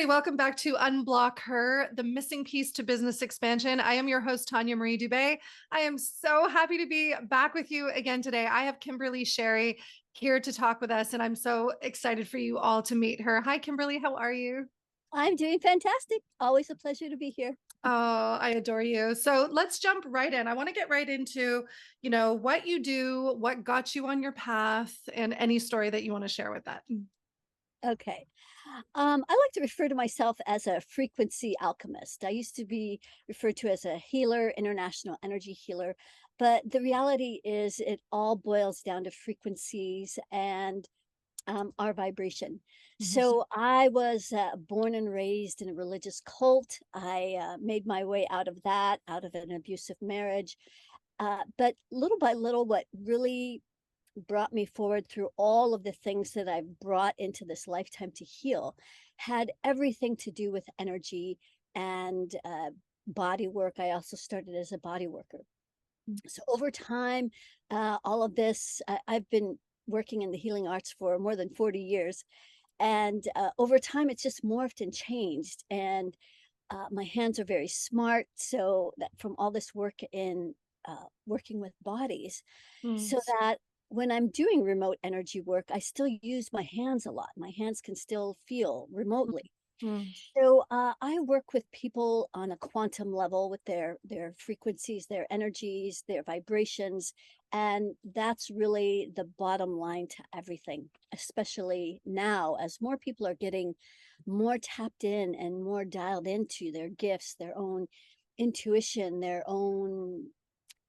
welcome back to Unblock Her, the missing piece to business expansion. I am your host, Tanya Marie Dubé. I am so happy to be back with you again today. I have Kimberly Sherry here to talk with us, and I'm so excited for you all to meet her. Hi, Kimberly. How are you? I'm doing fantastic. Always a pleasure to be here. Oh, I adore you. So let's jump right in. I want to get right into, what you do, what got you on your path, and any story that you want to share with that. Okay. I like to refer to myself as a frequency alchemist. I used to be referred to as a healer, international energy healer, but the reality is it all boils down to frequencies and our vibration. Mhm. So I was born and raised in a religious cult. I made my way out of that, out of an abusive marriage. But little by little, what really brought me forward through all of the things that I've brought into this lifetime to heal had everything to do with energy and body work. I also started as a body worker. So over time, all of this, I've been working in the healing arts for more than 40 years. And over time, it's just morphed and changed. And my hands are very smart. So that from all this work in working with bodies, Mm. so that when I'm doing remote energy work, I still use my hands a lot. My hands can still feel remotely. Mm. So I work with people on a quantum level with their frequencies, their energies, their vibrations, and that's really the bottom line to everything. Especially now, as more people are getting more tapped in and more dialed into their gifts, their own intuition, their own,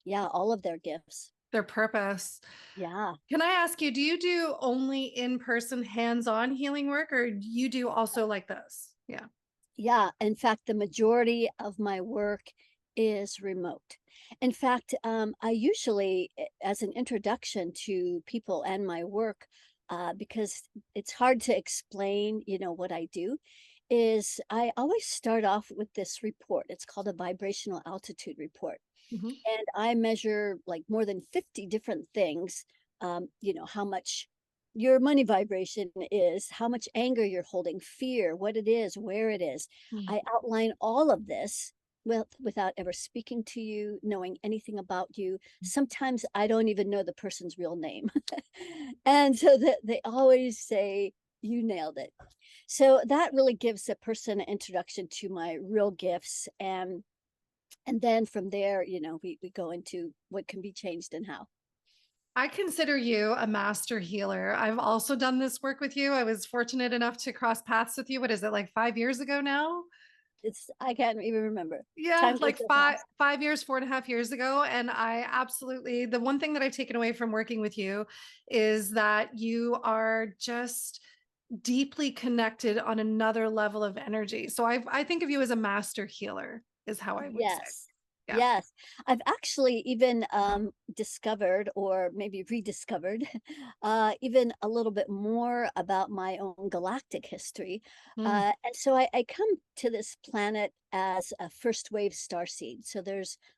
yeah, all of their gifts. Their purpose. Yeah. Can I ask you, do you do only in-person hands-on healing work, or do you do also like this? Yeah. Yeah, in fact, the majority of my work is remote. In fact, I usually, as an introduction to people and my work, because it's hard to explain, what I do, is I always start off with this report. It's called a vibrational altitude report. Mhm. And I measure like more than 50 different things, how much your money vibration is, how much anger you're holding, fear, what it is, where it is. Mm. I outline all of this without ever speaking to you, knowing anything about you. Sometimes I don't even know the person's real name. And so that they always say, you nailed it. So that really gives a person an introduction to my real gifts. And then from there, we go into what can be changed and how. I consider you a master healer. I've also done this work with you. I was fortunate enough to cross paths with you. What is it, like 5 years ago now? I can't even remember. Yeah, Time goes like so five fast. 5 years, 4.5 years ago. And I absolutely, the one thing that I've taken away from working with you is that you are just deeply connected on another level of energy. So I think of you as a master healer, is how I would say. Yes. Yeah. Yes. I've actually even discovered or maybe rediscovered even a little bit more about my own galactic history. Mm. And so I come to this planet as a first wave starseed. So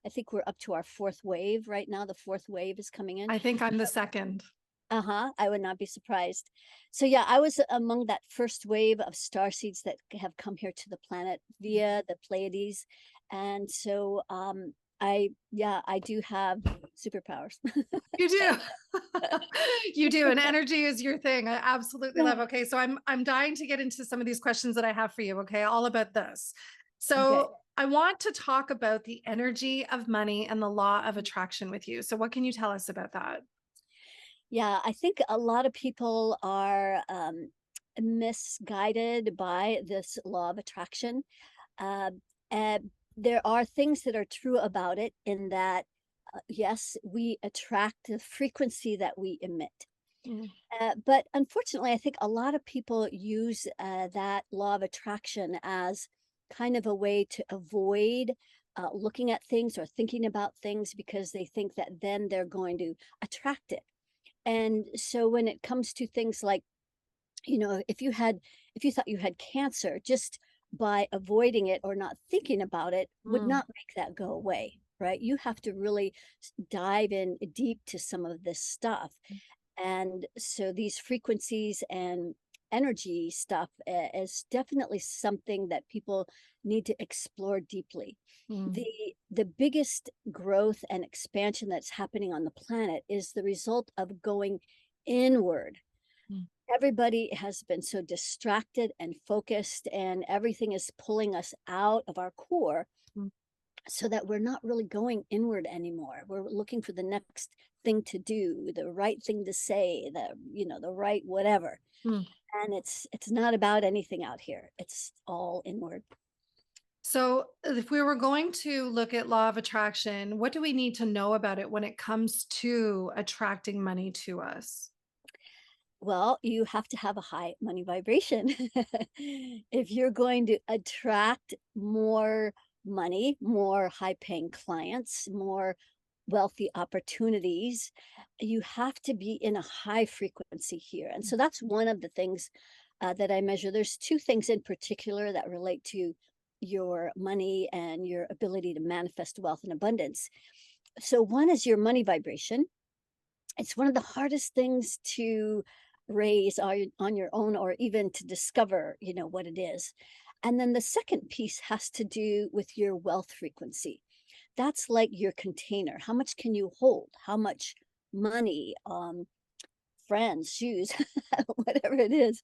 I think we're up to our fourth wave right now. The fourth wave is coming in. I think I'm the second. Uh-huh, I would not be surprised. So yeah, I was among that first wave of star seeds that have come here to the planet via the Pleiades. And so I do have superpowers. You do. You do. And energy is your thing. I absolutely love. Okay. So I'm dying to get into some of these questions that I have for you. Okay. All about this. Okay. So I want to talk about the energy of money and the law of attraction with you. So what can you tell us about that? Yeah, I think a lot of people are misguided by this law of attraction. Uh, and there are things that are true about it in that, yes, we attract the frequency that we emit. Mm. But unfortunately, I think a lot of people use that law of attraction as kind of a way to avoid looking at things or thinking about things because they think that then they're going to attract it. And so when it comes to things like, if you thought you had cancer, just by avoiding it or not thinking about it would Mm. not make that go away, right? You have to really dive in deep to some of this stuff. And so these frequencies and energy stuff is definitely something that people need to explore deeply. Mm, The biggest growth and expansion that's happening on the planet is the result of going inward. mm, Everybody has been so distracted and focused, and everything is pulling us out of our core mm, so that we're not really going inward anymore. We're looking for the next thing to do, the right thing to say, the right whatever. mm. And it's not about anything out here. It's all inward. So, if we were going to look at law of attraction, what do we need to know about it when it comes to attracting money to us? Well, you have to have a high money vibration. If you're going to attract more money, more high paying clients, more wealthy opportunities, you have to be in a high frequency here. And so that's one of the things that I measure. There's two things in particular that relate to your money and your ability to manifest wealth and abundance. So one is your money vibration. It's one of the hardest things to raise on your own, or even to discover, what it is. And then the second piece has to do with your wealth frequency. That's like your container. How much can you hold? How much money, friends, shoes, whatever it is,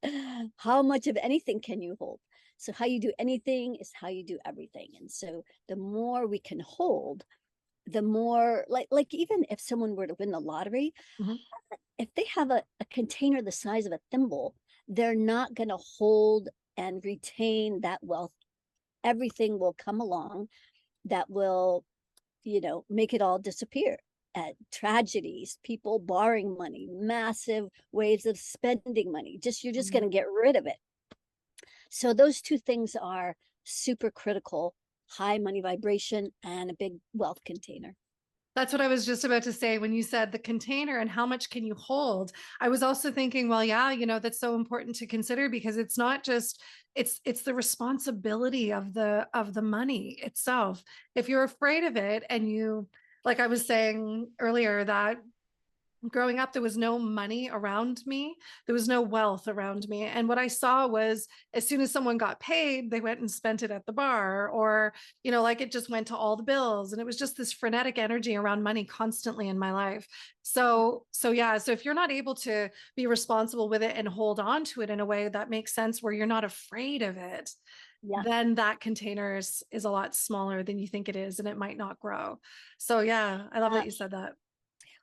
how much of anything can you hold? So how you do anything is how you do everything. And so the more we can hold, the more, like even if someone were to win the lottery, Mhm. if they have a container the size of a thimble, they're not going to hold and retain that wealth. Everything will come along that will, make it all disappear. Tragedies, people borrowing money, massive waves of spending money. You're just going Mm. to get rid of it. So those two things are super critical: high money vibration and a big wealth container. That's what I was just about to say when you said the container and how much can you hold. I was also thinking, well, yeah, that's so important to consider because it's not just it's the responsibility of the money itself. If you're afraid of it and you like I was saying earlier that growing up there was no money around me, there was no wealth around me, and what I saw was as soon as someone got paid they went and spent it at the bar, or like it just went to all the bills, and it was just this frenetic energy around money constantly in my life. Yeah. So yeah, so if you're not able to be responsible with it and hold on to it in a way that makes sense where you're not afraid of it, Yeah. then that container is a lot smaller than you think it is, and it might not grow. So yeah, I love Uh, that you said that.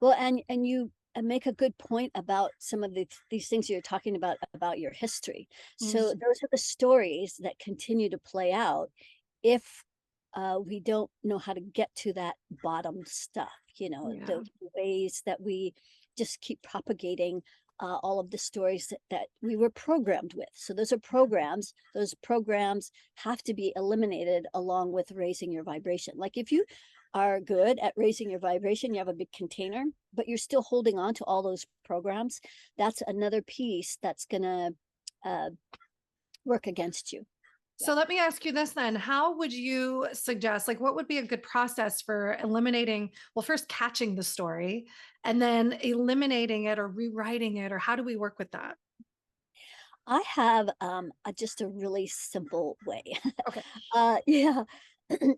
well, and you make a good point about some of these things you're talking about your history. So Mm, those are the stories that continue to play out if we don't know how to get to that bottom stuff. yeah. The ways that we just keep propagating all of the stories that we were programmed with. So those are programs. Those programs have to be eliminated along with raising your vibration. Like if you are good at raising your vibration, you have a big container, but you're still holding on to all those programs. That's another piece that's going to uh, work against you. Yeah. So let me ask you this then. How would you suggest, like, what would be a good process for eliminating, well, first catching the story and then eliminating it or rewriting it, or how do we work with that? I have just a really simple way. Okay. Yeah.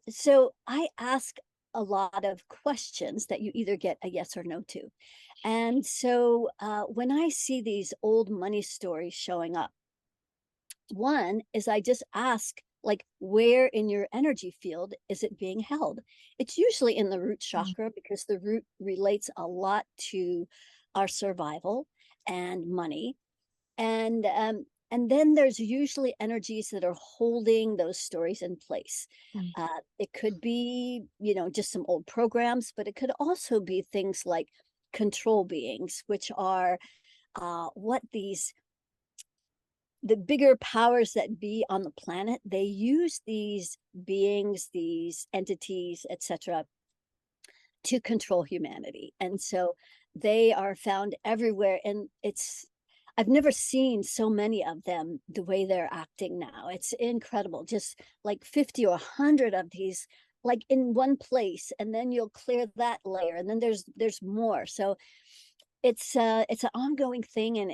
So I ask a lot of questions that you either get a yes or no to. And so when I see these old money stories showing up, one is I just ask, like, where in your energy field is it being held? It's usually in the root Mm, chakra because the root relates a lot to our survival and money. And then there's usually energies that are holding those stories in place. mm, It could be, just some old programs, but it could also be things like control beings, which are what the bigger powers that be on the planet, they use these beings, these entities, etc., to control humanity. And so they are found everywhere. And I've never seen so many of them the way they're acting now. It's incredible. Just like 50 or 100 of these, like in one place, and then you'll clear that layer, and then there's more. So it's an ongoing thing, and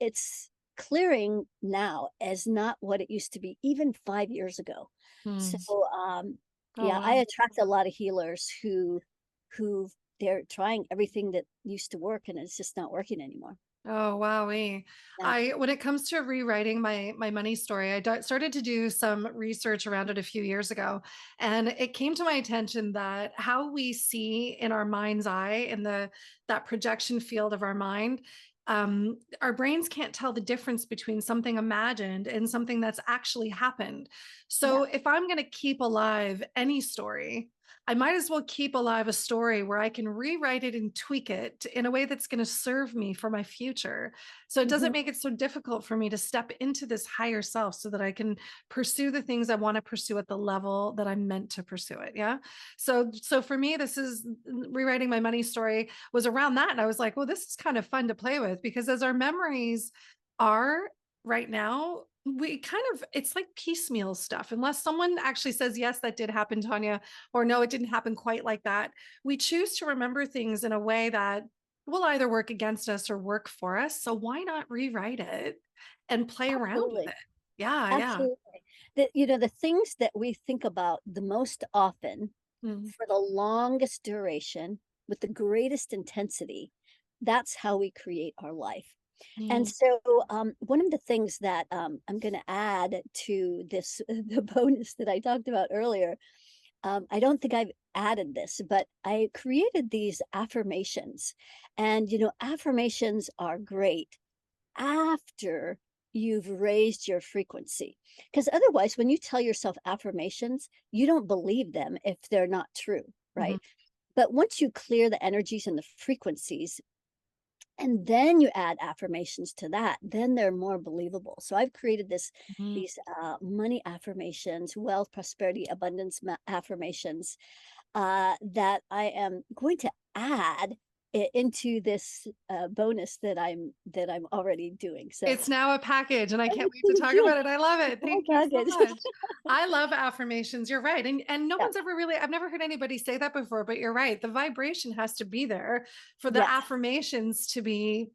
it's clearing now is not what it used to be even 5 years ago. So, Mm. Oh, yeah, I wow. attract a lot of healers who they're trying everything that used to work and it's just not working anymore. Oh, wowee. Yeah. When it comes to rewriting my money story, started to do some research around it a few years ago, and it came to my attention that how we see in our mind's eye, in the that projection field of our mind, our brains can't tell the difference between something imagined and something that's actually happened. Yeah, So if I'm going to keep alive any story, I might as well keep alive a story where I can rewrite it and tweak it in a way that's going to serve me for my future. So it mhm, doesn't make it so difficult for me to step into this higher self so that I can pursue the things I want to pursue at the level that I'm meant to pursue it. Yeah. So for me, this is rewriting my money story was around that. And I was like, well, this is kind of fun to play with because as our memories are right now, we kind of it's like piecemeal stuff unless someone actually says yes that did happen, Tanya, or no, it didn't happen quite like that. We choose to remember things in a way that will either work against us or work for us. So why not rewrite it and play around with absolutely. it? Yeah, yeah. Absolutely. The things that we think about the most often Mm, for the longest duration with the greatest intensity, that's how we create our life. And mm, so, one of the things that I'm going to add to this, the bonus that I talked about earlier, I don't think I've added this, but I created these affirmations. And, affirmations are great after you've raised your frequency. Because otherwise, when you tell yourself affirmations, you don't believe them if they're not true, mhm, right? But once you clear the energies and the frequencies, and then you add affirmations to that, then they're more believable. So I've created mhm. these money affirmations, wealth, prosperity, abundance affirmations that I am going to add into this bonus that I'm already doing. So It's now a package and I can't wait to it's talk about it. I love a it. whole Thank you so package. much. I love affirmations. You're right. And no Yeah. one's ever really I've never heard anybody say that before, but you're right. The vibration has to be there for the Yes. affirmations to be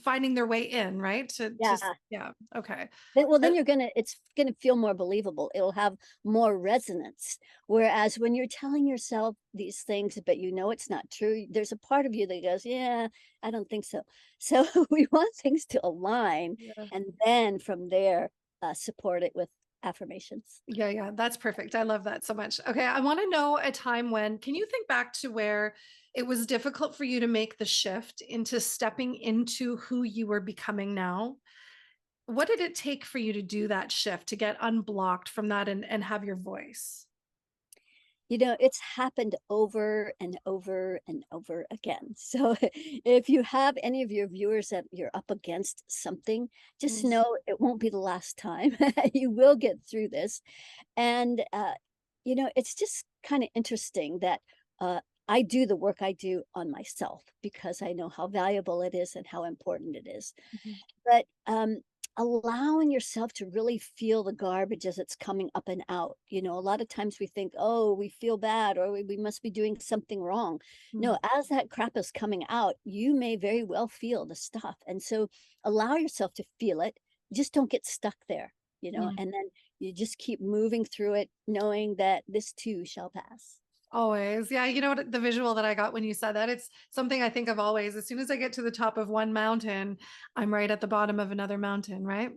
finding their way in, right? To Yeah. yeah. Okay. Then Uh, it's gonna feel more believable. It'll have more resonance. Whereas when you're telling yourself these things, but you know it's not true, there's a part of you that goes, yeah, I don't think so. So we want things to align yeah. and then from there support it with affirmations. Yeah, yeah, that's perfect. I love that so much. Okay, I want to know a time when, can you think back to where it was difficult for you to make the shift into stepping into who you were becoming now? What did it take for you to do that shift, to get unblocked from that and have your voice? It's happened over and over and over again. So if you have any of your viewers that you're up against something, just Mm, know it won't be the last time. You will get through this. And, it's just kind of interesting that I do the work I do on myself because I know how valuable it is and how important it is. mhm, But, allowing yourself to really feel the garbage as it's coming up and out. A lot of times we think, "Oh, we feel bad or we must be doing something wrong." mm, No, as that crap is coming out, you may very well feel the stuff, and so allow yourself to feel it. Just don't get stuck there, mm. and then you just keep moving through it, knowing that this too shall pass. Always. Yeah, you know what the visual that I got when you said that, it's something I think of always. As soon as I get to the top of one mountain, I'm right at the bottom of another mountain, right?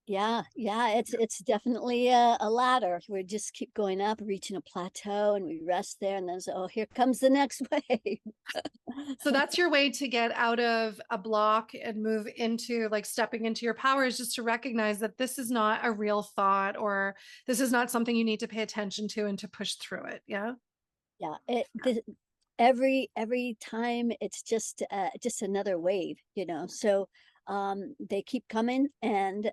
Yeah, yeah, it's definitely a ladder. We just keep going up, reaching a plateau, and we rest there, and then so, oh, here comes the next wave. So that's your way to get out of a block and move into like stepping into your power, is just to recognize that this is not a real thought, or this is not something you need to pay attention to and to push through it. Yeah. Yeah, every time it's just another wave, so they keep coming and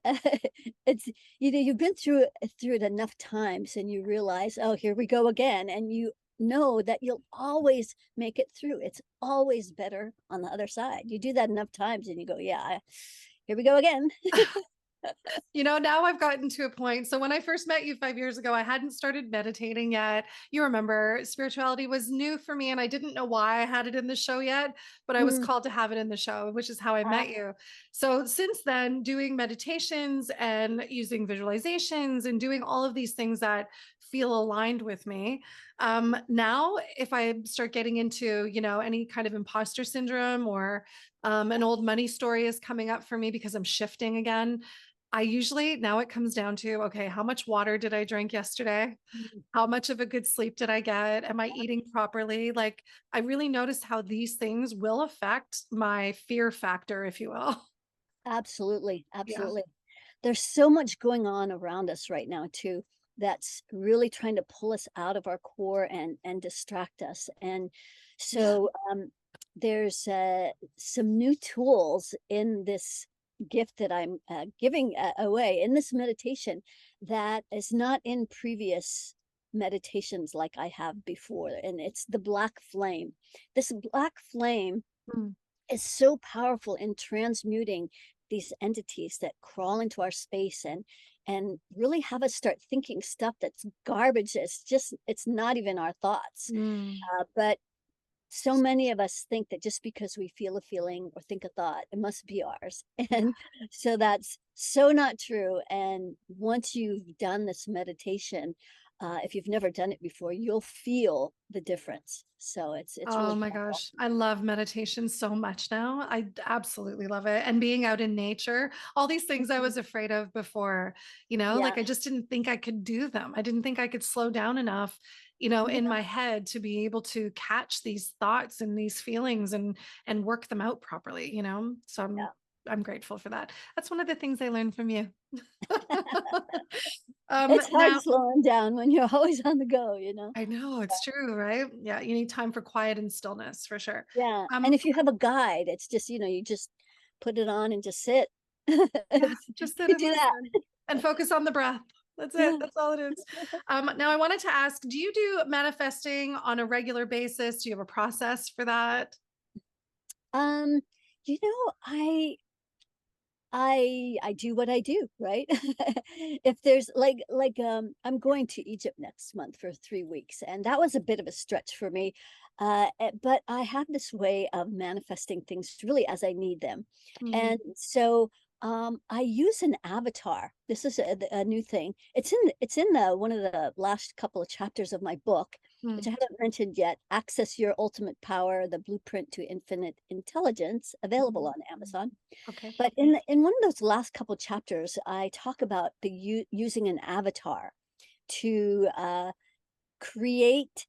it's you've been through it enough times and you realize, oh, here we go again, and you know that you'll always make it through. It's always better on the other side. You do that enough times and you go, yeah, here we go again. Now I've gotten to a point. So when I first met you 5 years ago, I hadn't started meditating yet. You remember, spirituality was new for me, and I didn't know why I had it in the show yet, but I was Mm, called to have it in the show, which is how I met ah, you. So since then, doing meditations and using visualizations and doing all of these things that feel aligned with me. Now, if I start getting into, any kind of imposter syndrome or an old money story is coming up for me because I'm shifting again. I usually now it comes down to, okay, how much water did I drink yesterday? mm, How much of a good sleep did I get? Am I eating properly? Like, I really noticed how these things will affect my fear factor, if you will. absolutely, Yeah. absolutely. There's so much going on around us right now too that's really trying to pull us out of our core and distract us. And Yeah. so there's some new tools in this gift that I'm giving away in this meditation that is not in previous meditations like I have before. And it's the black flame. This black flame Mm. is so powerful in transmuting these entities that crawl into our space and really have us start thinking stuff that's garbage. It's not even our thoughts. Mm. But so many of us think that just because we feel a feeling or think a thought, it must be ours. Yeah. And so that's so not true. And once you've done this meditation, if you've never done it before, you'll feel the difference. So it's Oh really my powerful. gosh. I love meditation so much now. I absolutely love it. And being out in nature, all these things I Mhm. was afraid of before, Yeah. like I just didn't think I could do them. I didn't think I could slow down enough, in Yeah. my head to be able to catch these thoughts and these feelings and work them out properly, So I'm Yeah. I'm grateful for that. That's one of the things I learned from you. It's hard Now slowing down when you're always on the go, you know? I know it's true, right? Yeah, you need time for quiet and stillness for sure. Yeah, and Um, if you have a guide, it's just, you just put it on and just sit. Yeah, It's just sit you and do that. listen and focus on the breath. That's it. That's all it is. Now I wanted to ask, do you do manifesting on a regular basis? Do you have a process for that? Um, I do what I do, right? If there's I'm going to Egypt next month for 3 weeks, and that was a bit of a stretch for me, but I have this way of manifesting things really as I need them, Mm, and so, I use an avatar. This is a new thing. It's in the one of the last couple of chapters of my book, which I mm, haven't mentioned yet, Access Your Ultimate Power: The Blueprint to Infinite Intelligence, available mm, on mm. Amazon. Okay. But in one of those last couple chapters, I talk about using an avatar to create,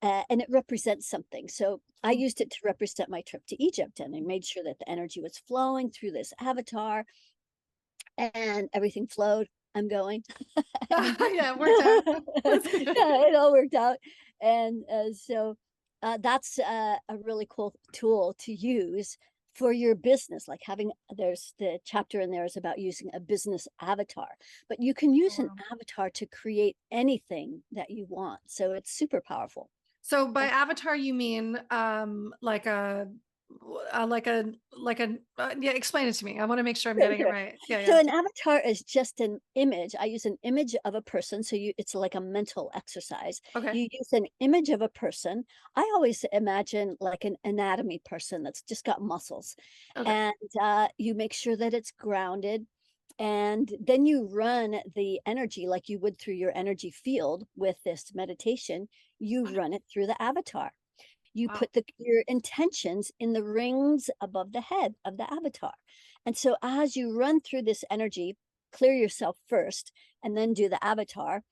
and it represents something. So I Mm. used it to represent my trip to Egypt, and I made sure that the energy was flowing through this avatar, and everything flowed. I'm going, and Yeah, it worked out. yeah, That's good. it all worked out. And so that's a really cool tool to use for your business. Like there's the chapter in there is about using a business avatar, but you can Oh, use an wow. avatar to create anything that you want. So it's super powerful. So by avatar, you mean like yeah, explain it to me. I want to make sure I'm Sure, getting it sure. right. Yeah, So yeah. an avatar is just an image. I use an image of a person. So it's like a mental exercise. Okay. You use an image of a person. I always imagine like an anatomy person that's just got muscles. Okay. And you make sure that it's grounded. And then you run the energy like you would through your energy field with this meditation. You run it through the avatar. You Wow. put your intentions in the rings above the head of the avatar. And so as you run through this energy, clear yourself first and then do the avatar,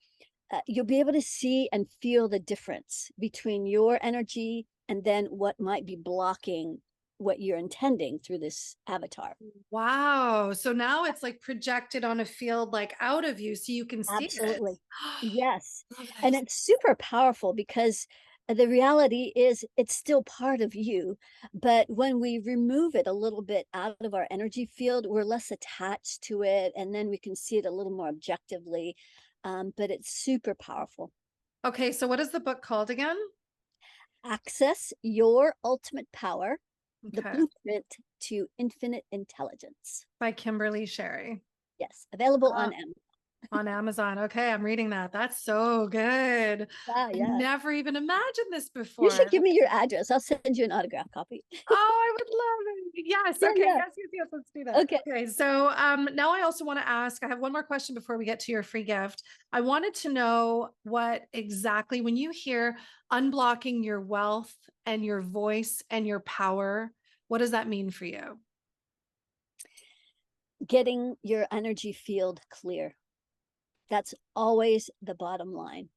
you'll be able to see and feel the difference between your energy and then what might be blocking what you're intending through this avatar. Wow. So now it's like projected on a field like out of you so you can see it. Absolutely. Yes. Love And this. it's super powerful because the reality is it's still part of you. But when we remove it a little bit out of our energy field, we're less attached to it. And then we can see it a little more objectively. But it's super powerful. Okay, so what is the book called again? Access your ultimate power, the Okay. blueprint to infinite intelligence. By Kimberly Sherry. Yes, available on Ah, Amazon. on Amazon. Okay, I'm reading that. That's so good. Yeah, I yeah. never even imagined this You should before. give me your address. I'll send you an autograph copy. Oh, I would love it. Yes. Yeah, Okay. yeah. Yes, yes, yes. Let's do that. Okay. Okay. So now I also want to ask, I have one more question before we get to your free gift. I wanted to know what exactly, when you hear unblocking your wealth and your voice and your power, what does that mean for you? Getting your energy field clear. That's always the bottom line.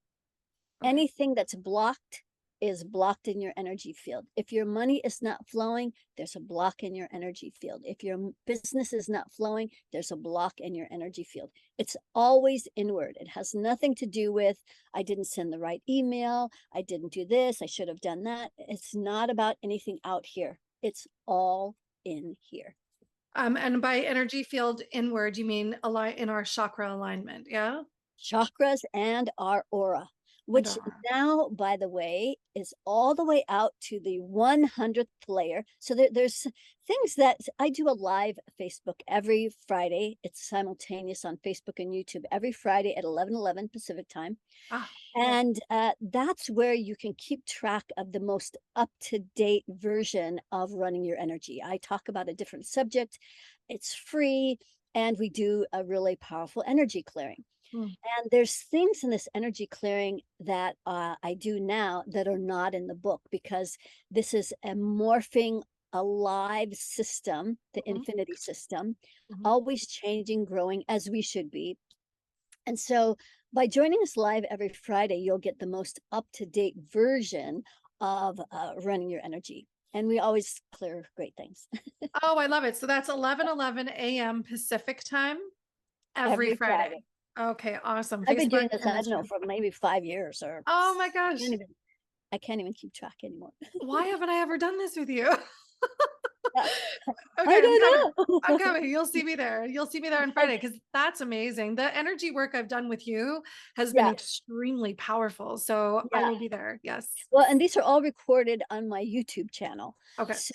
Okay. Anything that's blocked is blocked in your energy field. If your money is not flowing, there's a block in your energy field. If your business is not flowing, there's a block in your energy field. It's always inward. It has nothing to do with, I didn't send the right email, I didn't do this, I should have done that. It's not about anything out here. It's all in here. And by energy field inward, you mean align in our chakra alignment. Yeah. Chakras and our aura, And which now, by the way, is all the way out to the 100th layer. So there's things that I do a live Facebook every Friday. It's simultaneous on Facebook and YouTube every Friday at 11:11 Pacific time. yes. And that's where you can keep track of the most up-to-date version of running your energy. I talk about a different subject. It's free, and we do a really powerful energy clearing. Mm. And there's things in this energy clearing that I do now that are not in the book, because this is a morphing, alive system, the Mhm. infinity system, Mhm. always changing, growing, as we should be. And so by joining us live every Friday, you'll get the most up-to-date version of running your energy. And we always clear great things. Oh, I love it. So that's 11:11 a.m. Pacific time every Every Friday. Friday. Okay, awesome. I've been Facebook doing this, and I don't know, Instagram. for maybe 5 years, or Oh my I can't gosh. even, I can't even keep track anymore. Why haven't I ever done this with you? I Okay, I'm coming. don't I'm know. coming. You'll see me there. You'll see me there on Friday Okay. because that's amazing. The energy work I've done with you has been Yeah, extremely powerful. So I yeah. will be there. Yes. Well, and these are all recorded on my YouTube channel. Okay. So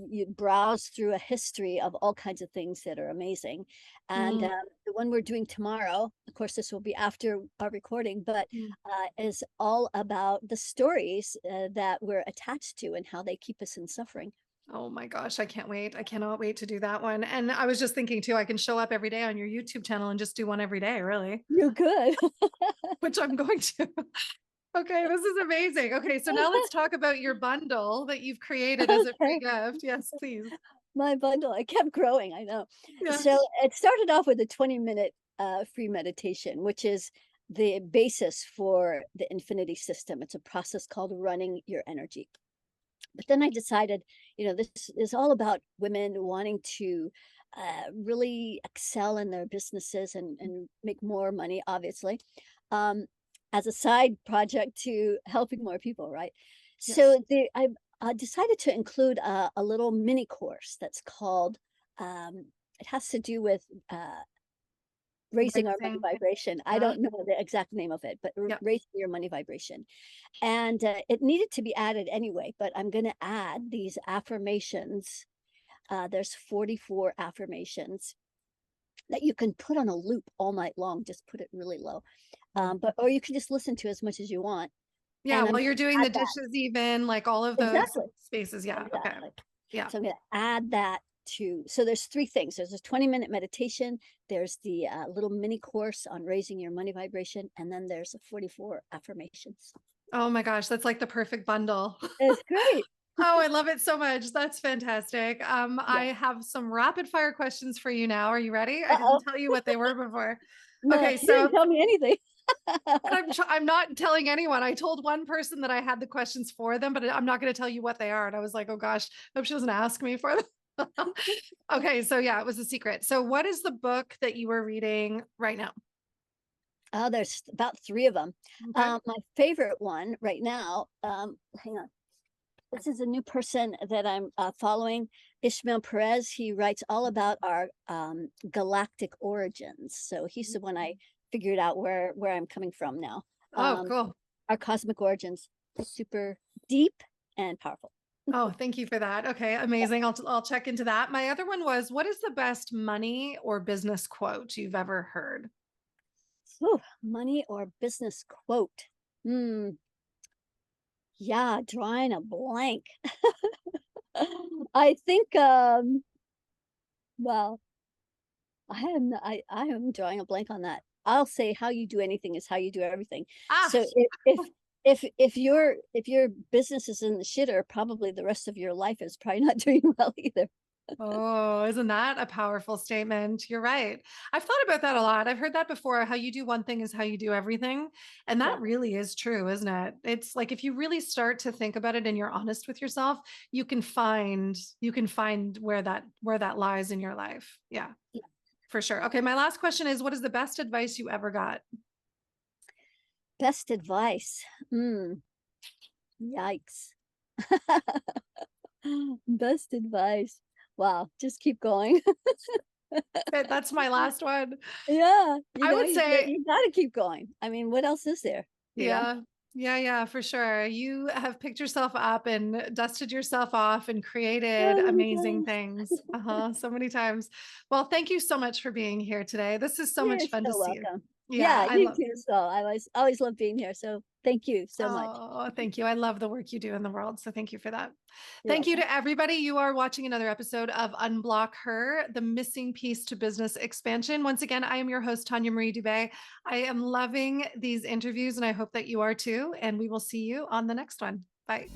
you browse through a history of all kinds of things that are amazing. And Mm, the one we're doing tomorrow, of course, this will be after our recording, but mm. is all about the stories that we're attached to and how they keep us in suffering. Oh my gosh, I can't wait. I cannot wait to do that one. And I was just thinking too, I can show up every day on your YouTube channel and just do one every day, really, You're good. which I'm going to. Okay, this is amazing. Okay, so now let's talk about your bundle that you've created as a free Okay. gift. Yes, please. My bundle, I kept growing, I know. So Yes. it started off with a 20-minute free meditation, which is the basis for the infinity system. It's a process called running your energy. But then I decided, this is all about women wanting to really excel in their businesses and make more money, obviously, um, as a side project to helping more people, right? Yes. So I decided to include a little mini course that's called, it has to do with raising our money Raising. vibration. I Yeah. don't know the exact name of it, but Yeah. raising your money vibration. And it needed to be added anyway, but I'm going to add these affirmations. There's 44 affirmations that you can put on a loop all night long. Just put it really low. Mm. Or you can just listen to as much as you want. Yeah, And I'm while going you're to doing add the that. dishes, even like all of those Exactly. spaces. Yeah. Okay. Exactly. Yeah. So I'm going to add that to, so there's three things. There's a 20-minute meditation. There's the little mini course on raising your money vibration. And then there's 44 affirmations. Oh my gosh, that's like the perfect bundle. It's great. Oh, I love it so much. That's fantastic. Yeah. I have some rapid fire questions for you now. Are you ready? I Uh-oh. didn't tell you what they were before. No, Okay, you didn't so tell me anything. I'm not telling anyone. I told one person that I had the questions for them, but I'm not going to tell you what they are. And I was like, oh gosh, I hope she doesn't ask me for them. Okay, so yeah, it was a secret. So what is the book that you are reading right now? Oh, there's about three of them. Okay. My favorite one right now, hang on. This is a new person that I'm following, Ishmael Perez. He writes all about our galactic origins. So he's the one I figured out where I'm coming from now. Oh, Um, cool. our cosmic origins, super deep and powerful. Oh, thank you for that. Okay, amazing. I'll check into that. My other one was, what is the best money or business quote you've ever heard? Whew, money or business quote? Hmm. Yeah, drawing a blank. I think, well, I am drawing a blank on that. I'll say how you do anything is how you do everything. Ah, So if your business is in the shitter, probably the rest of your life is probably not doing well either. oh, isn't that a powerful statement? You're right. I've thought about that a lot. I've heard that before. How you do one thing is how you do everything. And Yeah, that really is true, isn't it? It's like if you really start to think about it and you're honest with yourself, you can find where that lies in your life. Yeah, yeah. for sure. Okay, my last question is, what is the best advice you ever got? Best advice. Yikes. Best advice. Wow, just keep going. That's my last one. Yeah, I would say, you gotta keep going. I mean, what else is there, you know? yeah. Yeah, yeah, for sure. You have picked yourself up and dusted yourself off and created So many amazing times. things. So many times. Well, thank you so much for being here today. This is so You're much fun to so see you. welcome. Yeah, Yeah, I you love. too, so I always love being here, so thank you so much. Oh, thank you. I love the work you do in the world. So thank you for that. You're Thank you welcome. to everybody. You are watching another episode of Unblock Her, the missing piece to business expansion. Once again, I am your host, Tanya Marie Dubé. I am loving these interviews and I hope that you are too. And we will see you on the next one. Bye.